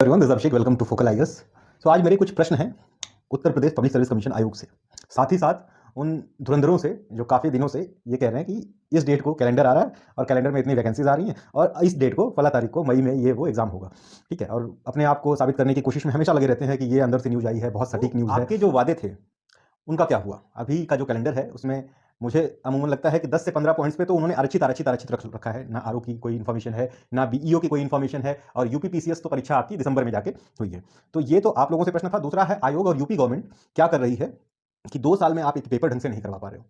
Everyone, this is Abhishek. Welcome to focal IAS. तो आज मेरे कुछ प्रश्न हैं Uttar Pradesh public service commission आयोग से, साथ ही साथ उन धुरंधरों से जो काफ़ी दिनों से ये कह रहे हैं कि इस डेट को कैलेंडर आ रहा है और कैलेंडर में इतनी वैकेंसीज आ रही हैं और इस डेट को फला तारीख को मई में ये वो एग्जाम होगा। ठीक है, और अपने आप को साबित करने की कोशिश में हमेशा लगे रहते हैं कि ये अंदर से न्यूज़ आई है, बहुत सटीक न्यूज़ है। आपके जो वादे थे उनका क्या हुआ? अभी का जो कैलेंडर है उसमें मुझे अमूमन लगता है कि 10 से 15 पॉइंट्स पे तो उन्होंने आरक्षित रख रखा है। ना आरओ की कोई इन्फॉर्मेशन है, ना बीईओ की कोई इन्फॉर्मेशन है, और यूपीपीसीएस तो परीक्षा आपकी दिसंबर में जाके हुई है। तो ये तो आप लोगों से प्रश्न था। दूसरा है, आयोग और यूपी गवर्नमेंट क्या कर रही है कि 2 साल में आप एक पेपर ढंग से नहीं करवा पा रहे हो।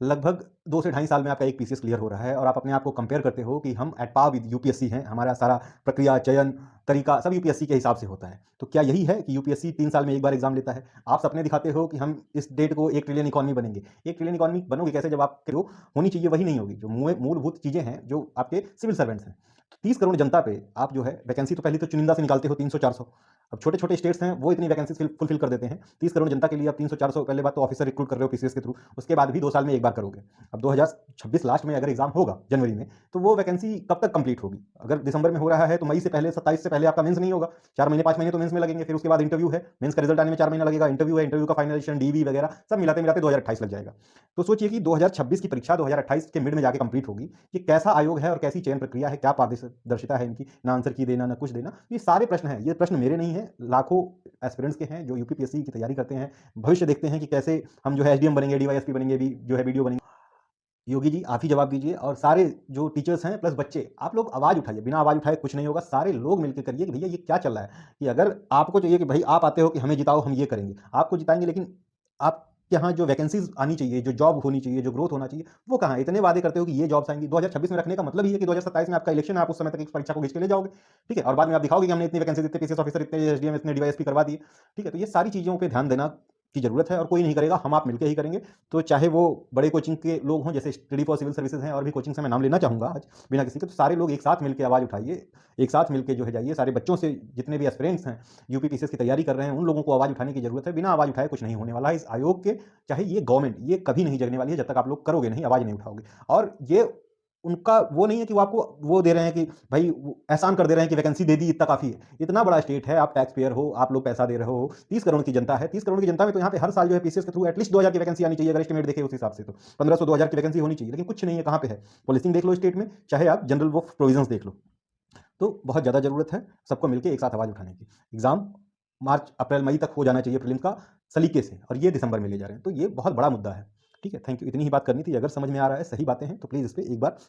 लगभग 2 से ढाई साल में आपका एक पीसीएस क्लियर हो रहा है और आप अपने आप को कंपेयर करते हो कि हम एट पार विद यूपीएससी हैं, हमारा सारा प्रक्रिया, चयन, तरीका सब यूपीएससी के हिसाब से होता है। तो क्या यही है कि यूपीएससी 3 साल में एक बार एग्जाम लेता है? आप सपने दिखाते हो कि हम इस डेट को 1 ट्रिलियन इकॉनमी बनेंगे। 1 ट्रिलियन इकॉनमी बनोगे कैसे जब आप जो होनी चाहिए वही नहीं होगी, जो मूलभूत चीज़ें हैं, जो आपके सिविल सर्वेंट्स हैं। तो 30 करोड़ जनता पे आप जो है वैकेंसी तो पहले तो चुनिंदा से निकालते हो 300-400। अब छोटे-छोटे स्टेट्स हैं वो इतनी वैकेंसी फुलफिल कर देते हैं। 30 करोड़ जनता के लिए आप 300-400 पहले बात तो ऑफिसर रिक्रूट कर रहे हो पीसीएस के थ्रू, उसके बाद भी 2 साल में एक बार करोगे। अब 2026 लास्ट में अगर एग्जाम होगा जनवरी में, तो वो वैकेंसी कब तक कंप्लीट होगी? अगर दिसंबर में हो रहा है तो मई से पहले 27 से पहले आपका मेंस नहीं होगा। 4 महीने 5 महीने तो मेंस में लगेंगे, फिर उसके बाद इंटरव्यू है, मेंस का रिजल्ट आने में 4 महीना लगेगा, इंटरव्यू है, इंटरव्यू का फाइनलाइजेशन, डीवी वगैरह सब मिलाते मिलाते 2028 लग जाएगा। तो सोचिए कि 2026 की परीक्षा 2028 के मिड में जाके कंप्लीट होगी। ये कैसा आयोग है और कैसी चयन प्रक्रिया है, क्या पारदर्शिता है इनकी? ना आंसर की देना, ना कुछ देना। ये सारे प्रश्न हैं। ये प्रश्न मेरे नहीं है, लाखों एस्पिरेंट्स के हैं जो यूपीपीएससी की तैयारी करते हैं, भविष्य देखते हैं कि कैसे हम जो है एसडीएम बनेंगे, डीवाईएसपी बनेंगे, भी जो है वीडियो बनेंगे। योगी जी आप ही जवाब दीजिए, और सारे जो टीचर्स हैं प्लस बच्चे, आप लोग आवाज़ उठाइए। बिना आवाज़ उठाए कुछ नहीं होगा। सारे लोग मिलकर करिए कि भैया ये क्या चल रहा है। कि अगर आपको चाहिए कि भाई आप आते हो कि हमें जिताओ, हम ये करेंगे, आपको जिताएंगे, लेकिन आपके यहाँ जो वैकेंसीज आनी चाहिए, जो जॉब होनी चाहिए, जो ग्रोथ होना चाहिए, वो कहाँ है? इतने वादे करते हो कि ये जॉब्स आएंगी। 2026 में रखने का मतलब ही है कि 2027 में आपका इलेक्शन है, आप उस समय तक इस परीक्षा को खींच के ले जाओगे। ठीक है, और बाद में आप दिखाओगे कि हमने इतनी वैकेंसी, इतने पीसीएस ऑफिसर, इतने एसडीएम, इतने डीवाईएसपी करवा दिए। ठीक है, तो ये सारी चीज़ों पे ध्यान देना की जरूरत है, और कोई नहीं करेगा, हम आप मिलकर ही करेंगे। तो चाहे वो बड़े कोचिंग के लोग हों, जैसे स्टडी फॉर सिविल सर्विसेज हैं, और भी कोचिंग से मैं नाम लेना चाहूँगा आज बिना किसी के, तो सारे लोग एक साथ मिलकर आवाज़ उठाइए, एक साथ मिलकर जो है जाइए। सारे बच्चों से, जितने भी एस्पिरेंट्स हैं यूपीपीसीएस की तैयारी कर रहे हैं, उन लोगों को आवाज़ उठाने की जरूरत है। बिना आवाज़ उठाए कुछ नहीं होने वाला है इस आयोग के। चाहे ये गवर्नमेंट, ये कभी नहीं जगने वाली है जब तक आप लोग करोगे नहीं, आवाज़ नहीं उठाओगे। और ये उनका वो नहीं है कि वो आपको वो दे रहे हैं कि भाई एहसान कर दे रहे हैं कि वैकेंसी दे दी, इतना काफ़ी है। इतना बड़ा स्टेट है, आप टैक्स पेयर हो, आप लोग पैसा दे रहे हो। 30 करोड़ की जनता है। 30 करोड़ की जनता में तो यहाँ पे हर साल जो है पीसीएस के थ्रू एटलीस्ट 2000 की वैकेंसी आनी चाहिए। अगर एस्टिमेट देखें उस हिसाब से तो 1500 2000 की वैकेंसी होनी चाहिए, लेकिन कुछ नहीं है। कहाँ पे है? पुलिसिंग देख लो स्टेट में, चाहे आप जनरल वो प्रोविजंस देख लो। तो बहुत ज़्यादा ज़रूरत है सबको मिलकर एक साथ आवाज़ उठाने की। एग्जाम मार्च अप्रैल मई तक हो जाना चाहिए प्रीलिम्स का सलीके से, और ये दिसंबर में ले जा रहे हैं। तो ये बहुत बड़ा मुद्दा है। ठीक है, थैंक यू। इतनी ही बात करनी थी। अगर समझ में आ रहा है, सही बातें हैं, तो प्लीज़ इस पर एक बार